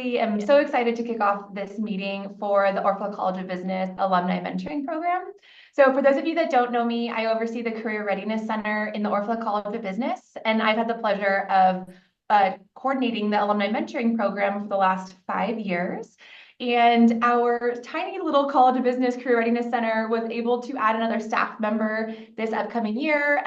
really am so excited to kick off this meeting for the Orfalea College of Business Alumni Mentoring Program. So for those of you that don't know me, I oversee the Career Readiness Center in the Orfalea College of Business, and I've had the pleasure of coordinating the Alumni Mentoring Program for the last 5 years. And our tiny little College of Business Career Readiness Center was able to add another staff member this upcoming year,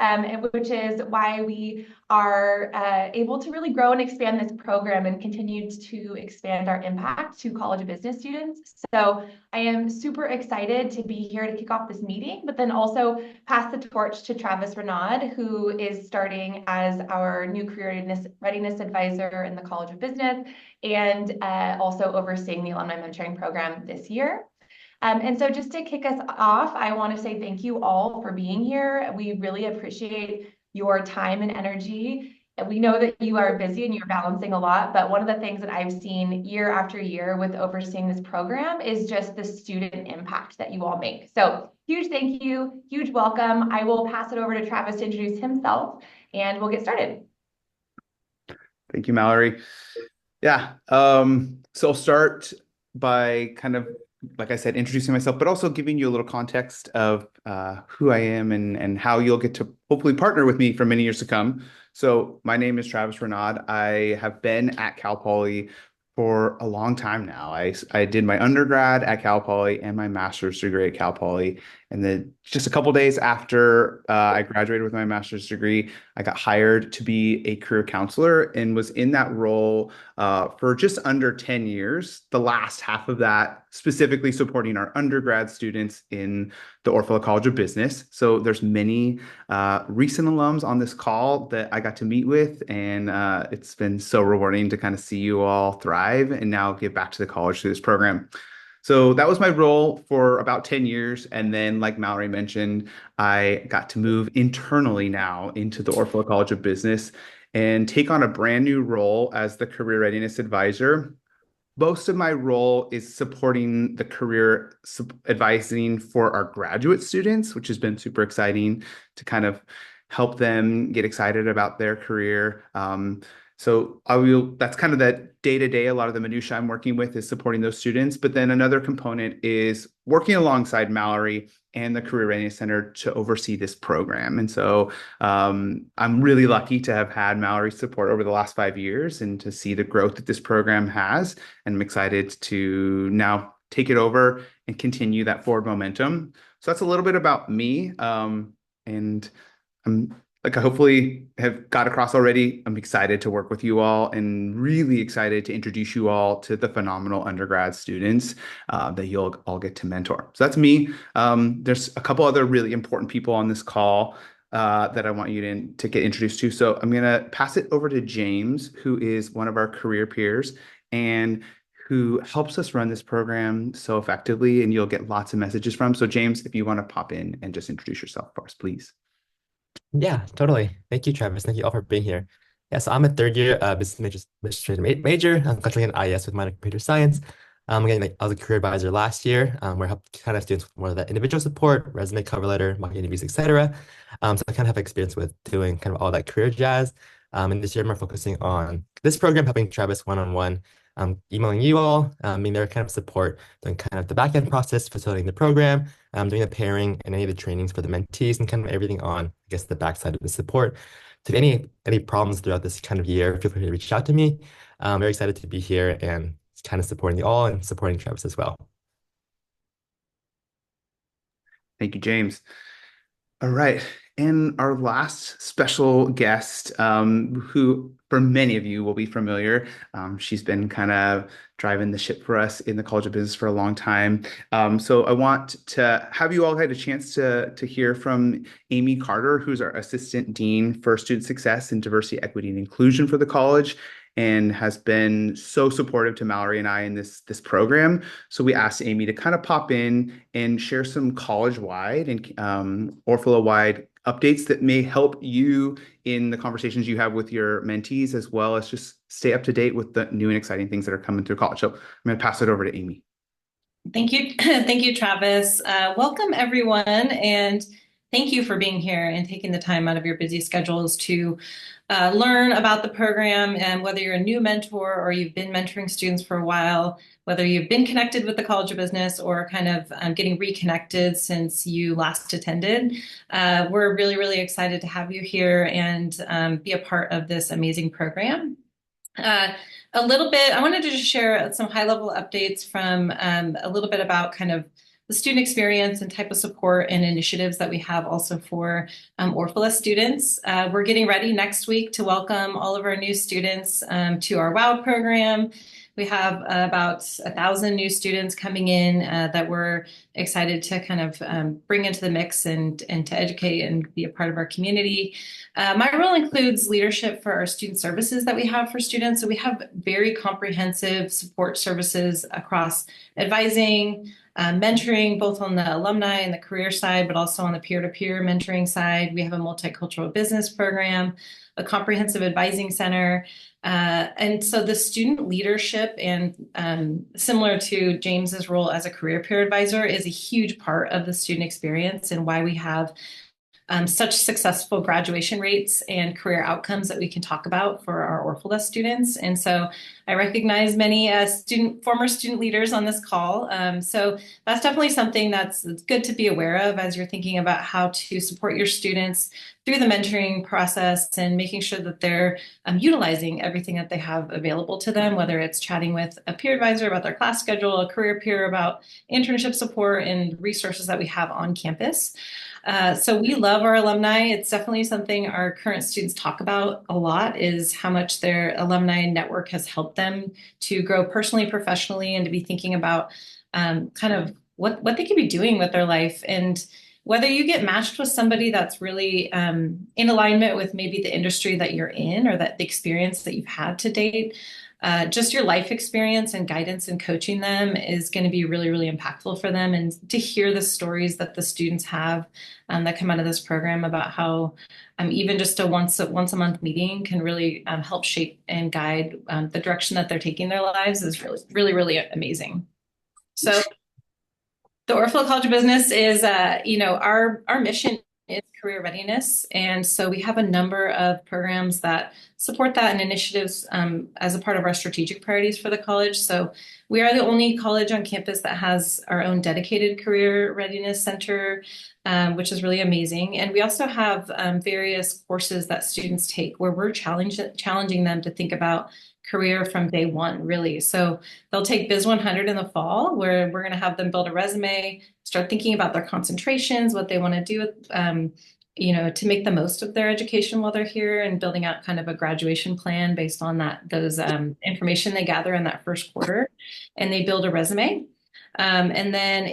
which is why we are able to really grow and expand this program and continue to expand our impact to College of Business students. So I am super excited to be here to kick off this meeting, but then also pass the torch to Travis Renaud, who is starting as our new Career Readiness Advisor in the College of Business, and also overseeing the Alumni Mentoring Program this year. And so just to kick us off, I want to say thank you all for being here. We really appreciate your time and energy. We know that you are busy and you're balancing a lot, but one of the things that I've seen year after year with overseeing this program is just the student impact that you all make. So huge thank you, huge welcome. I will pass it over to Travis to introduce himself and we'll get started. Thank you, Mallory. Yeah, so I'll start by kind of, like I said, introducing myself, but also giving you a little context of who I am and how you'll get to hopefully partner with me for many years to come. So my name is Travis Renaud. I have been at Cal Poly for a long time now. I did my undergrad at Cal Poly and my master's degree at Cal Poly. And then just a couple days after I graduated with my master's degree, I got hired to be a career counselor and was in that role for just under 10 years. The last half of that specifically supporting our undergrad students in the Orfalea College of Business. So there's many recent alums on this call that I got to meet with, and it's been so rewarding to kind of see you all thrive and now give back to the college through this program. So that was my role for about 10 years. And then, like Mallory mentioned, I got to move internally now into the Orfalea College of Business and take on a brand new role as the Career Readiness Advisor. Most of my role is supporting the career advising for our graduate students, which has been super exciting to kind of help them get excited about their career. So that's kind of that day-to-day. A lot of the minutia I'm working with is supporting those students. But then another component is working alongside Mallory and the Career Readiness Center to oversee this program. And so I'm really lucky to have had Mallory's support over the last 5 years and to see the growth that this program has. And I'm excited to now take it over and continue that forward momentum. So that's a little bit about me. And I'm like I hopefully have got across already. I'm excited to work with you all and really excited to introduce you all to the phenomenal undergrad students that you'll all get to mentor. So that's me. There's a couple other really important people on this call that I want you to get introduced to. So I'm going to pass it over to James, who is one of our career peers and who helps us run this program so effectively, and you'll get lots of messages from. So James, if you want to pop in and just introduce yourself for us, please. Yeah, totally. Thank you, Travis. Thank you all for being here. Yeah, so I'm a third year business major. I'm graduating in IES with minor in computer science. Again, like I was a career advisor last year, where I helped kind of students with more of that individual support, resume, cover letter, mock interviews, etc. So I kind of have experience with doing kind of all that career jazz. And this year I'm more focusing on this program, helping Travis one-on-one, emailing you all, being their kind of support, doing kind of the back end process, facilitating the program, doing the pairing and any of the trainings for the mentees and kind of everything on, I guess, the backside of the support. So if any problems throughout this kind of year, feel free to reach out to me. I'm very excited to be here and kind of supporting you all and supporting Travis as well. Thank you, James. All right. And our last special guest, who for many of you will be familiar, she's been kind of driving the ship for us in the College of Business for a long time. So I want to have you all had a chance to hear from Amy Carter, who's our Assistant Dean for Student Success and Diversity, Equity, and Inclusion for the college, and has been so supportive to Mallory and I in this program. So we asked Amy to kind of pop in and share some college-wide and Orfalea-wide updates that may help you in the conversations you have with your mentees, as well as just stay up to date with the new and exciting things that are coming through college. So I'm going to pass it over to Amy. Thank you. Thank you, Travis. Welcome, everyone. And thank you for being here and taking the time out of your busy schedules to learn about the program. And whether you're a new mentor or you've been mentoring students for a while, whether you've been connected with the College of Business or kind of getting reconnected since you last attended, we're really, really excited to have you here and be a part of this amazing program. A little bit, I wanted to just share some high-level updates from a little bit about kind of the student experience and type of support and initiatives that we have also for Orphala students. We're getting ready next week to welcome all of our new students to our WOW program. We have about 1,000 new students coming in that we're excited to kind of bring into the mix and to educate and be a part of our community. My role includes leadership for our student services that we have for students. So we have very comprehensive support services across advising, mentoring, both on the alumni and the career side, but also on the peer-to-peer mentoring side. We have a multicultural business program, a comprehensive advising center. And so the student leadership and similar to James's role as a career peer advisor is a huge part of the student experience and why we have such successful graduation rates and career outcomes that we can talk about for our Orphala students. And so I recognize many former student leaders on this call. So that's definitely something that's good to be aware of as you're thinking about how to support your students through the mentoring process and making sure that they're utilizing everything that they have available to them, whether it's chatting with a peer advisor about their class schedule, a career peer about internship support and resources that we have on campus. So we love our alumni. It's definitely something our current students talk about a lot, is how much their alumni network has helped them to grow personally, professionally, and to be thinking about kind of what they could be doing with their life. And whether you get matched with somebody that's really in alignment with maybe the industry that you're in or that the experience that you've had to date, just your life experience and guidance and coaching them is going to be really, really impactful for them. And to hear the stories that the students have that come out of this program about how even just a once a month meeting can really help shape and guide the direction that they're taking their lives is really, really, really amazing. So the Orfalea College of Business is, our mission is career readiness. And so we have a number of programs that support that and initiatives as a part of our strategic priorities for the college. So we are the only college on campus that has our own dedicated career readiness center, which is really amazing. And we also have various courses that students take where we're challenging them to think about career from day one, really. So they'll take Biz 100 in the fall, where we're going to have them build a resume, start thinking about their concentrations, what they want to do, to make the most of their education while they're here, and building out kind of a graduation plan based on those information they gather in that first quarter, and they build a resume. And then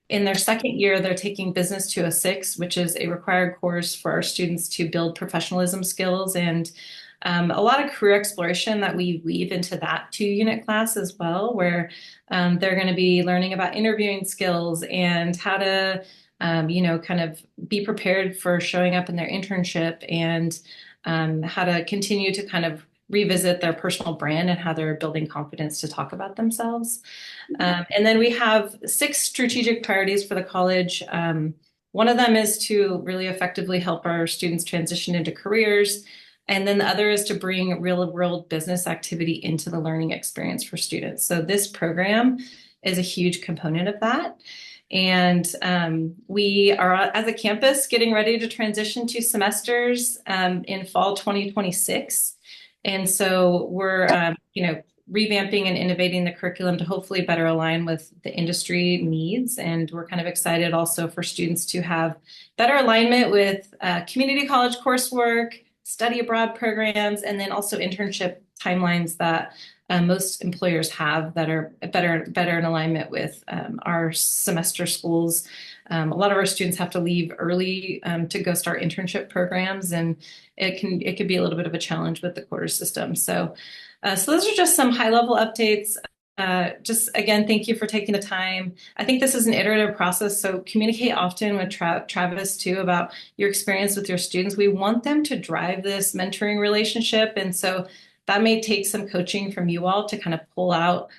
in their second year, they're taking Business 206, which is a required course for our students to build professionalism skills and a lot of career exploration that we weave into that 2-unit class as well, where they're going to be learning about interviewing skills and how to, kind of be prepared for showing up in their internship, and how to continue to kind of revisit their personal brand and how they're building confidence to talk about themselves. And then we have 6 strategic priorities for the college. One of them is to really effectively help our students transition into careers. And then the other is to bring real world business activity into the learning experience for students. So this program is a huge component of that. And we are, as a campus, getting ready to transition to semesters in fall 2026. And so we're, revamping and innovating the curriculum to hopefully better align with the industry needs. And we're kind of excited also for students to have better alignment with community college coursework, study abroad programs, and then also internship timelines that most employers have that are better in alignment with our semester schools. A lot of our students have to leave early to go start internship programs, and it could be a little bit of a challenge with the quarter system. So those are just some high-level updates. Just again, thank you for taking the time. I think this is an iterative process, so communicate often with Travis too about your experience with your students. We want them to drive this mentoring relationship, and so that may take some coaching from you all to kind of pull out,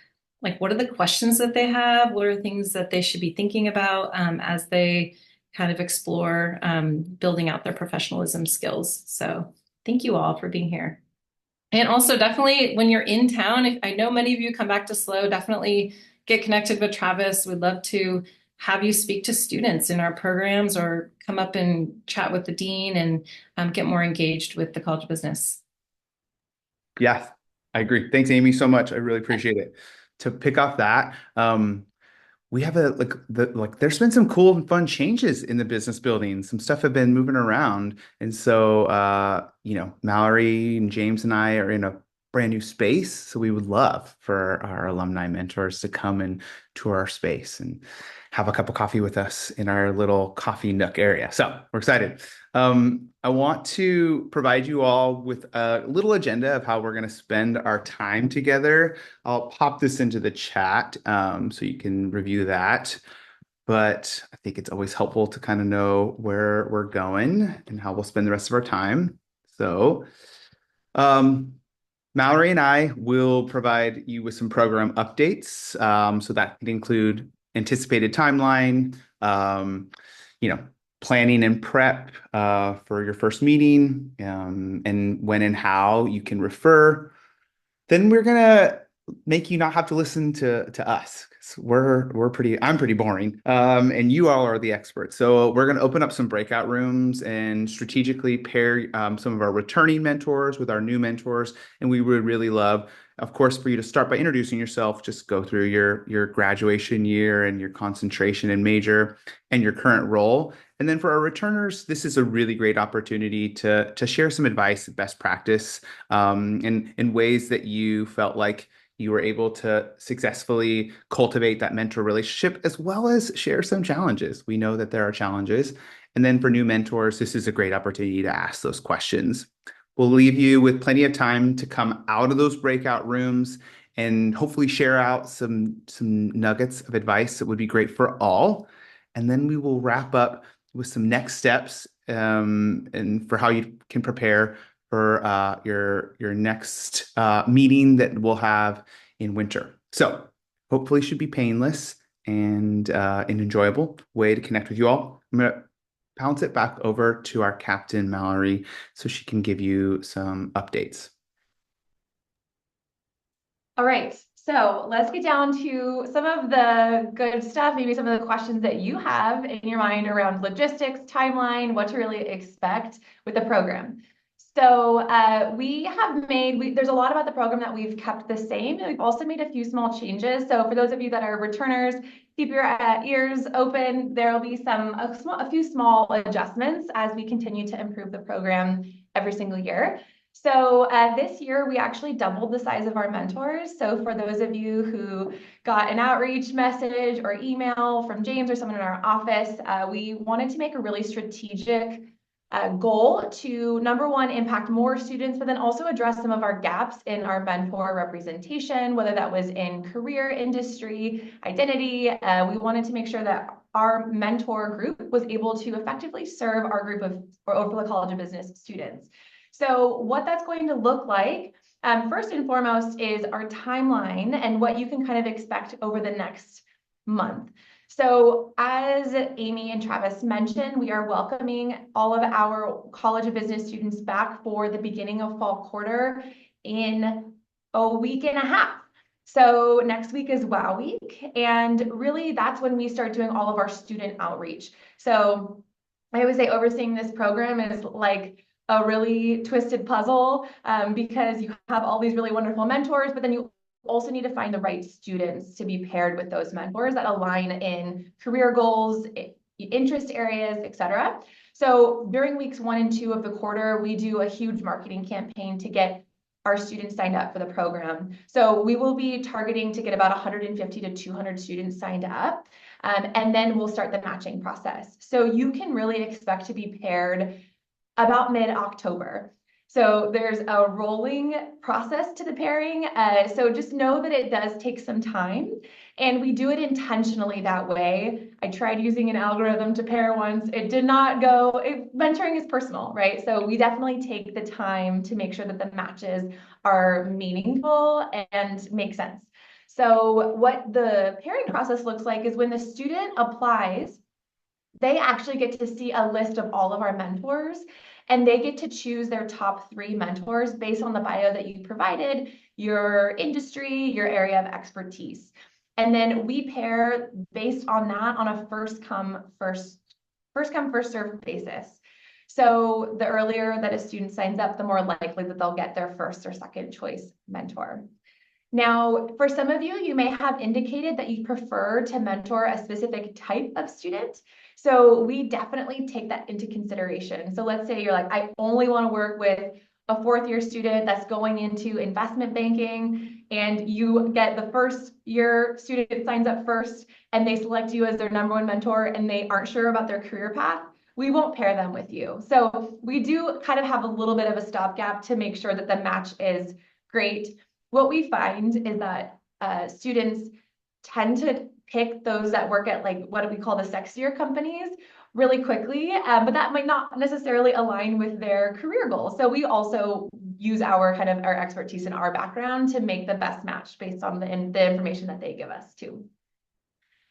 like, what are the questions that they have? What are things that they should be thinking about as they kind of explore building out their professionalism skills. So thank you all for being here. And also definitely when you're in town, I know many of you come back to SLO, definitely get connected with Travis. We'd love to have you speak to students in our programs or come up and chat with the dean and get more engaged with the College of Business. Yeah, I agree. Thanks, Amy, so much. I really appreciate it. To pick off that, we have there's been some cool and fun changes in the business building. Some stuff have been moving around. And so Mallory and James and I are in a brand new space. So we would love for our alumni mentors to come and tour our space and have a cup of coffee with us in our little coffee nook area. So we're excited. I want to provide you all with a little agenda of how we're going to spend our time together. I'll pop this into the chat so you can review that. But I think it's always helpful to kind of know where we're going and how we'll spend the rest of our time. So Mallory and I will provide you with some program updates. So that can include anticipated timeline, planning and prep for your first meeting, and when and how you can refer. Then we're gonna make you not have to listen to us. I'm pretty boring, and you all are the experts. So we're gonna open up some breakout rooms and strategically pair some of our returning mentors with our new mentors. And we would really love, of course, for you to start by introducing yourself. Just go through your graduation year and your concentration and major and your current role. And then for our returners, this is a really great opportunity to share some advice, best practice, in ways that you felt like you were able to successfully cultivate that mentor relationship, as well as share some challenges. We know that there are challenges. And then for new mentors, this is a great opportunity to ask those questions. We'll leave you with plenty of time to come out of those breakout rooms and hopefully share out some nuggets of advice that would be great for all. And then we will wrap up with some next steps and for how you can prepare for your next meeting that we'll have in winter. So hopefully should be painless and an enjoyable way to connect with you all. I'm going to bounce it back over to our captain, Mallory, so she can give you some updates. All right, so let's get down to some of the good stuff, maybe some of the questions that you have in your mind around logistics, timeline, what to really expect with the program. So there's a lot about the program that we've kept the same, and we've also made a few small changes. So for those of you that are returners, keep your ears open. There will be a few small adjustments as we continue to improve the program every single year. So this year, we actually doubled the size of our mentors. So for those of you who got an outreach message or email from James or someone in our office, we wanted to make a really strategic goal to, number one, impact more students, but then also address some of our gaps in our mentor representation, whether that was in career, industry, identity. We wanted to make sure that our mentor group was able to effectively serve our group of Orfalea College of Business students. So what that's going to look like, first and foremost, is our timeline and what you can kind of expect over the next month. So as Amy and Travis mentioned, we are welcoming all of our College of Business students back for the beginning of fall quarter in a week and a half. So next week is WOW Week, and really that's when we start doing all of our student outreach. So I always say overseeing this program is like a really twisted puzzle because you have all these really wonderful mentors, but then you also need to find the right students to be paired with those mentors that align in career goals, interest areas, etc. So during weeks 1 and 2 of the quarter, we do a huge marketing campaign to get our students signed up for the program. So we will be targeting to get about 150 to 200 students signed up, and then we'll start the matching process. So you can really expect to be paired about mid-October. So there's a rolling process to the pairing. So just know that it does take some time, and we do it intentionally that way. I tried using an algorithm to pair once. It did not go. Mentoring is personal, right? So we definitely take the time to make sure that the matches are meaningful and make sense. So what the pairing process looks like is when the student applies, they actually get to see a list of all of our mentors, and they get to choose their top 3 mentors based on the bio that you provided, your industry, your area of expertise. And then we pair based on that on a first come, first served basis. So the earlier that a student signs up, the more likely that they'll get their first or second choice mentor. Now, for some of you, you may have indicated that you prefer to mentor a specific type of student. So we definitely take that into consideration. So let's say you're like, I only want to work with a 4th year student that's going into investment banking, and you get the first year student signs up first and they select you as their #1 mentor and they aren't sure about their career path. We won't pair them with you. So we do kind of have a little bit of a stopgap to make sure that the match is great. What we find is that students tend to pick those that work at like what we call the sexier companies really quickly, but that might not necessarily align with their career goals. So we also use our expertise and our background to make the best match based on the information that they give us too.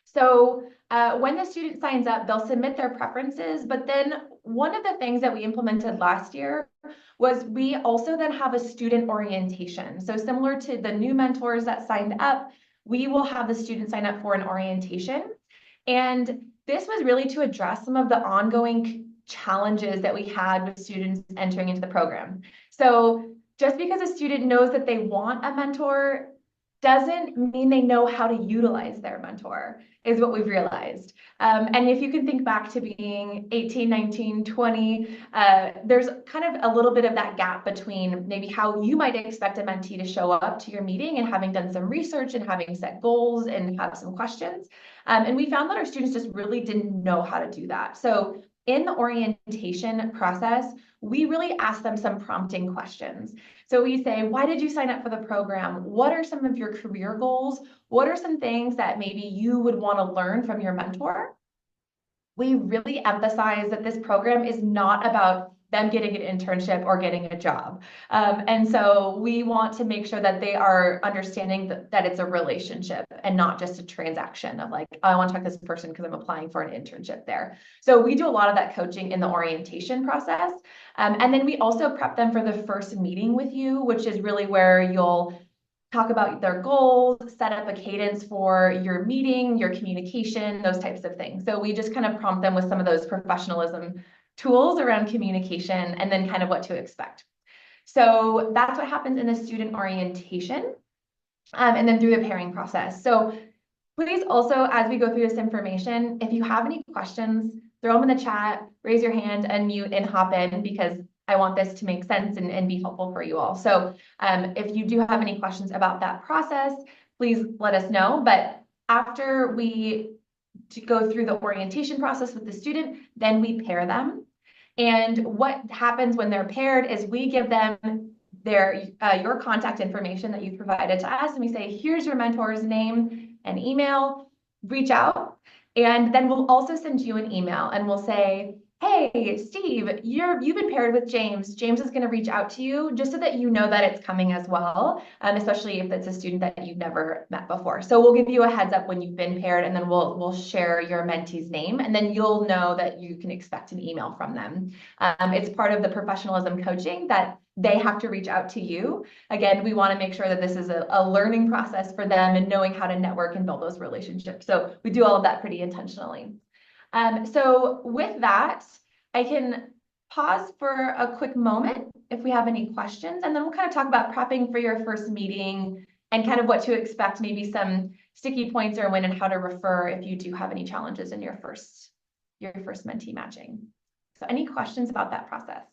So when the student signs up, they'll submit their preferences, but then one of the things that we implemented last year was we also then have a student orientation. So similar to the new mentors that signed up, we will have the student sign up for an orientation. And this was really to address some of the ongoing challenges that we had with students entering into the program. So just because a student knows that they want a mentor doesn't mean they know how to utilize their mentor, is what we've realized. And if you can think back to being 18, 19, 20, there's kind of a little bit of that gap between maybe how you might expect a mentee to show up to your meeting and having done some research and having set goals and have some questions. And we found that our students just really didn't know how to do that. So in the orientation process, we really ask them some prompting questions. So we say, why did you sign up for the program? What are some of your career goals? What are some things that maybe you would want to learn from your mentor? We really emphasize that this program is not about them getting an internship or getting a job. And so we want to make sure that they are understanding that it's a relationship and not just a transaction of like, oh, I want to talk to this person because I'm applying for an internship there. So we do a lot of that coaching in the orientation process. And then we also prep them for the first meeting with you, which is really where you'll talk about their goals, set up a cadence for your meeting, your communication, those types of things. So we just kind of prompt them with some of those professionalism tools around communication and then kind of what to expect. So that's what happens in the student orientation and then through the pairing process. So please also, as we go through this information, if you have any questions, throw them in the chat, raise your hand, unmute, and hop in because I want this to make sense and be helpful for you all. So if you do have any questions about that process, please let us know. But after we go through the orientation process with the student, then we pair them. And what happens when they're paired is we give them your contact information that you've provided to us, and we say, here's your mentor's name and email, reach out. And then we'll also send you an email and we'll say, hey, Steve, you've been paired with James. James is going to reach out to you just so that you know that it's coming as well, especially if it's a student that you've never met before. So we'll give you a heads up when you've been paired, and then we'll share your mentee's name, and then you'll know that you can expect an email from them. It's part of the professionalism coaching that they have to reach out to you. Again, we want to make sure that this is a learning process for them and knowing how to network and build those relationships. So we do all of that pretty intentionally. So with that, I can pause for a quick moment if we have any questions, and then we'll kind of talk about prepping for your first meeting and kind of what to expect, maybe some sticky points or when and how to refer if you do have any challenges in your first mentee matching. So any questions about that process?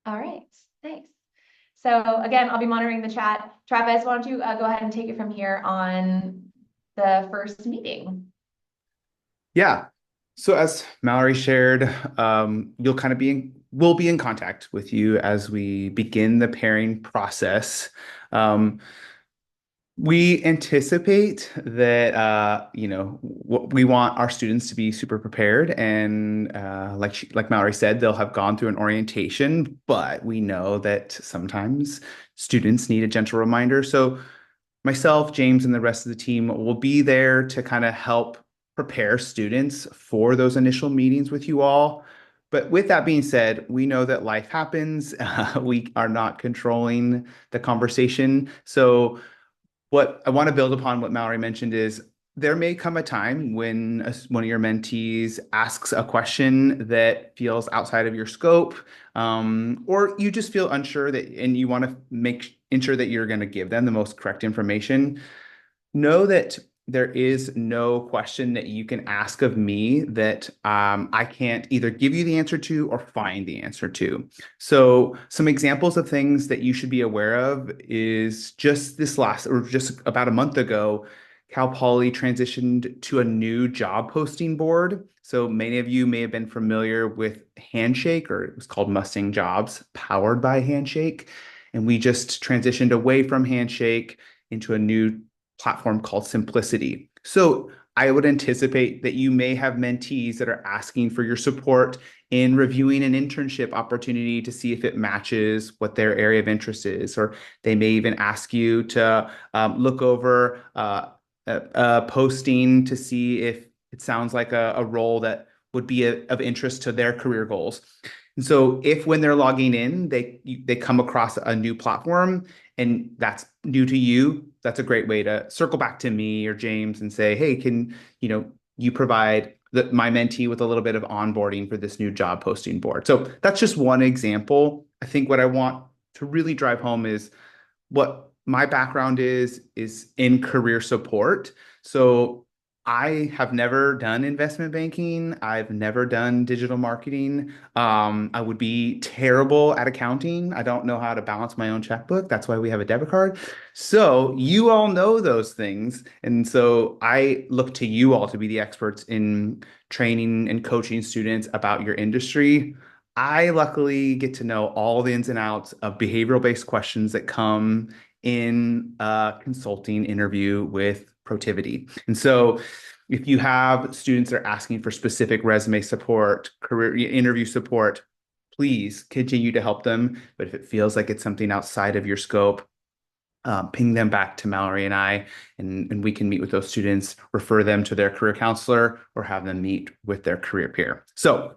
All right, thanks. So again, I'll be monitoring the chat. Travis, why don't you go ahead and take it from here on the first meeting? Yeah. So as Mallory shared, we'll be in contact with you as we begin the pairing process. We anticipate that we want our students to be super prepared, and like Mallory said, they'll have gone through an orientation, but we know that sometimes students need a gentle reminder. So myself, James, and the rest of the team will be there to kind of help prepare students for those initial meetings with you all. But with that being said, we know that life happens. We are not controlling the conversation. So what I want to build upon what Mallory mentioned is there may come a time when one of your mentees asks a question that feels outside of your scope, or you just feel unsure that, and you want to ensure that you're going to give them the most correct information. Know that there is no question that you can ask of me that I can't either give you the answer to or find the answer to. So some examples of things that you should be aware of is just just about a month ago, Cal Poly transitioned to a new job posting board. So many of you may have been familiar with Handshake, or it was called Mustang Jobs, powered by Handshake. And we just transitioned away from Handshake into a new platform called Simplicity. So I would anticipate that you may have mentees that are asking for your support in reviewing an internship opportunity to see if it matches what their area of interest is, or they may even ask you to look over a posting to see if it sounds like a role that would be of interest to their career goals. And so if when they're logging in, they come across a new platform and that's new to you, that's a great way to circle back to me or James and say, hey, can you provide my mentee with a little bit of onboarding for this new job posting board? So that's just one example. I think what I want to really drive home is what my background is in career support. So I have never done investment banking. I've never done digital marketing. I would be terrible at accounting. I don't know how to balance my own checkbook. That's why we have a debit card. So you all know those things. And so I look to you all to be the experts in training and coaching students about your industry. I luckily get to know all the ins and outs of behavioral-based questions that come in a consulting interview with Protiviti. And so if you have students that are asking for specific resume support, career interview support, please continue to help them. But if it feels like it's something outside of your scope, ping them back to Mallory and I, and we can meet with those students, refer them to their career counselor, or have them meet with their career peer. So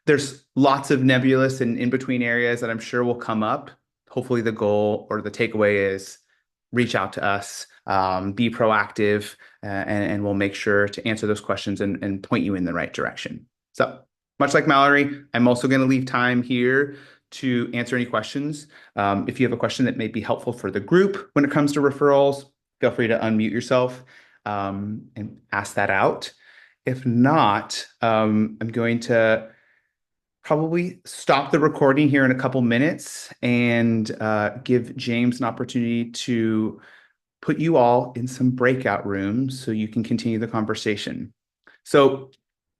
there's lots of nebulous and in-between areas that I'm sure will come up. Hopefully the goal or the takeaway is reach out to us, be proactive, and we'll make sure to answer those questions and point you in the right direction. So much like Mallory, I'm also going to leave time here to answer any questions. If you have a question that may be helpful for the group when it comes to referrals, feel free to unmute yourself and ask that out. If not, I'm going to probably stop the recording here in a couple minutes and give James an opportunity to put you all in some breakout rooms so you can continue the conversation. So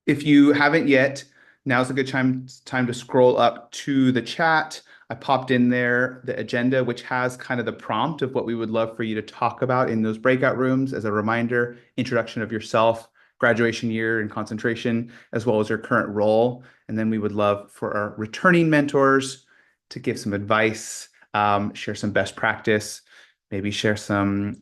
if you haven't yet, now's a good time to scroll up to the chat. I popped in there the agenda, which has kind of the prompt of what we would love for you to talk about in those breakout rooms. As a reminder, introduction of yourself, graduation year and concentration, as well as your current role. And then we would love for our returning mentors to give some advice, share some best practice, maybe share some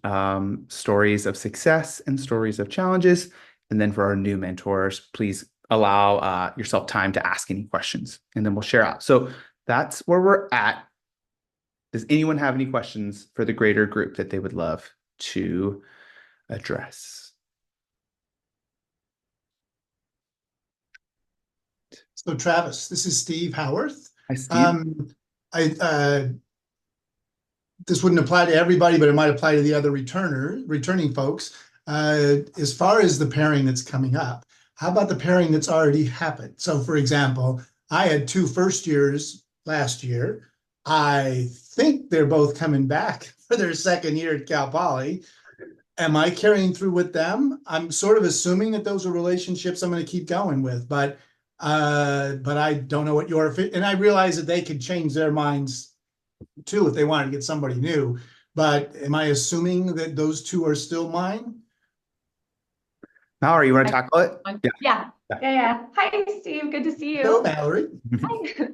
stories of success and stories of challenges. And then for our new mentors, please allow yourself time to ask any questions, and then we'll share out. So that's where we're at. Does anyone have any questions for the greater group that they would love to address? So Travis, this is Steve Howarth. Hi, Steve. This wouldn't apply to everybody, but it might apply to the other returning folks. As far as the pairing that's coming up, how about the pairing that's already happened? So for example, I had 2 first years last year. I think they're both coming back for their second year at Cal Poly. Am I carrying through with them? I'm sort of assuming that those are relationships I'm going to keep going with, but I don't know what and I realize that they could change their minds too if they wanted to get somebody new. But am I assuming that those 2 are still mine? Mallory, you want to tackle it? Yeah. Hi, Steve. Good to see you. Hello, Mallory.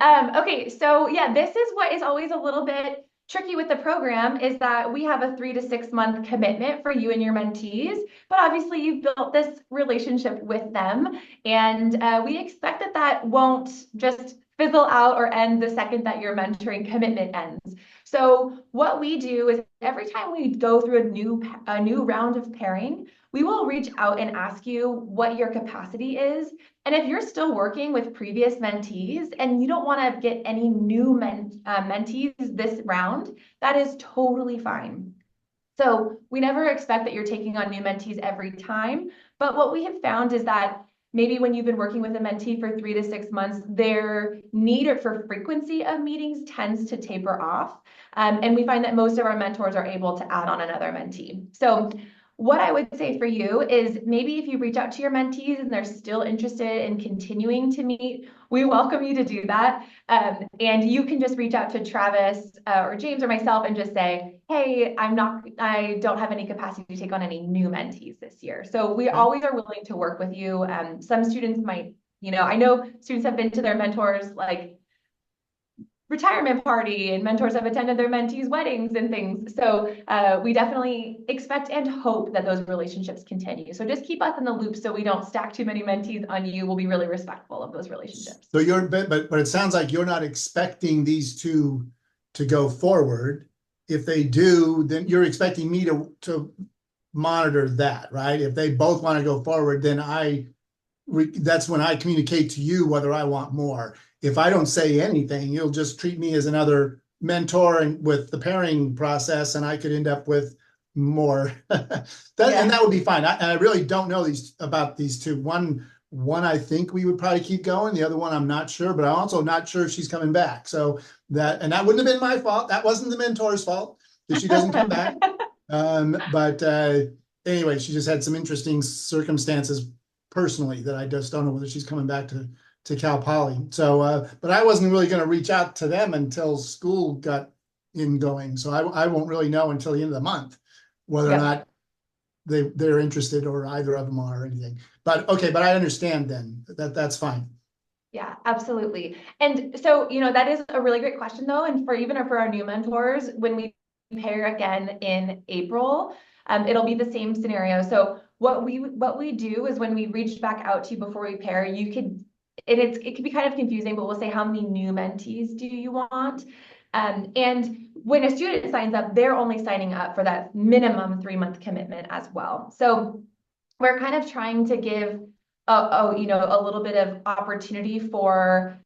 Hi. Okay, so yeah, this is what is always a little bit tricky with the program is that we have a 3 to 6 month commitment for you and your mentees, but obviously you've built this relationship with them, and we expect that that won't just fizzle out or end the second that your mentoring commitment ends. So what we do is every time we go through a new round of pairing, we will reach out and ask you what your capacity is. And if you're still working with previous mentees and you don't want to get any new mentees this round, that is totally fine. So we never expect that you're taking on new mentees every time. But what we have found is that maybe when you've been working with a mentee for 3 to 6 months, their need for frequency of meetings tends to taper off. And we find that most of our mentors are able to add on another mentee. So what I would say for you is maybe if you reach out to your mentees and they're still interested in continuing to meet, we welcome you to do that. And you can just reach out to Travis or James or myself and just say, hey, I don't have any capacity to take on any new mentees this year. So we always are willing to work with you. Some students might, I know students have been to their mentors like retirement party, and mentors have attended their mentees' weddings and things. So we definitely expect and hope that those relationships continue. So just keep us in the loop so we don't stack too many mentees on you. We'll be really respectful of those relationships. So but it sounds like you're not expecting these two to go forward. If they do, then you're expecting me to monitor that, right? If they both want to go forward, then that's when I communicate to you whether I want more. If I don't say anything, you'll just treat me as another mentor and with the pairing process, and I could end up with more. And that would be fine. I really don't know about these two. One I think we would probably keep going. The other one I'm not sure, but I'm also not sure if she's coming back. So that wouldn't have been my fault. That wasn't the mentor's fault if she doesn't come back. But anyway, she just had some interesting circumstances personally that I just don't know whether she's coming back to Cal Poly. So, but I wasn't really going to reach out to them until school got going. So I won't really know until the end of the month whether or not they're interested or either of them are or anything. But okay, but I understand then that's fine. Yeah, absolutely. And so, that is a really great question though. And even for our new mentors, when we pair again in April, it'll be the same scenario. So what we do is when we reach back out to you before we pair, it can be kind of confusing, but we'll say, how many new mentees do you want? And when a student signs up, they're only signing up for that minimum 3-month commitment as well. So we're kind of trying to give a little bit of opportunity for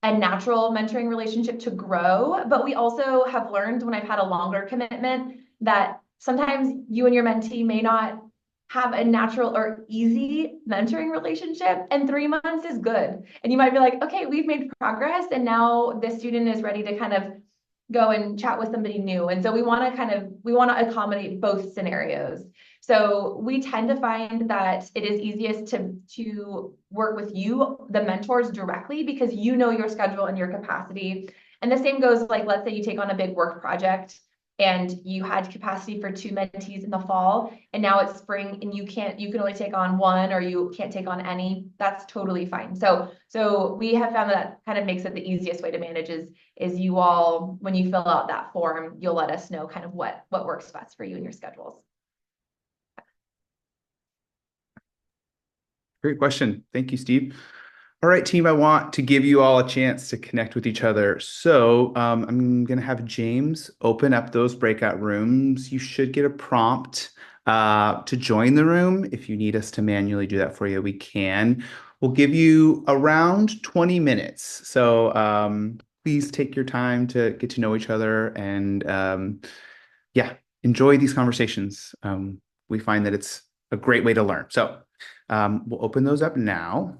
a natural mentoring relationship to grow. But we also have learned when I've had a longer commitment that sometimes you and your mentee may not have a natural or easy mentoring relationship, and 3 months is good. And you might be like, okay, we've made progress, and now the student is ready to kind of go and chat with somebody new. And so we want to accommodate both scenarios. So we tend to find that it is easiest to work with you, the mentors, directly, because you know your schedule and your capacity. And the same goes, like, let's say you take on a big work project and you had capacity for 2 mentees in the fall, and now it's spring and you can only take on 1, or you can't take on any. That's totally fine. So we have found that kind of makes it the easiest way to manage is you all, when you fill out that form, you'll let us know kind of what works best for you and your schedules. Great question. Thank you, Steve. All right, team, I want to give you all a chance to connect with each other. So I'm going to have James open up those breakout rooms. You should get a prompt to join the room. If you need us to manually do that for you, we can. We'll give you around 20 minutes. So please take your time to get to know each other and enjoy these conversations. We find that it's a great way to learn. So we'll open those up now.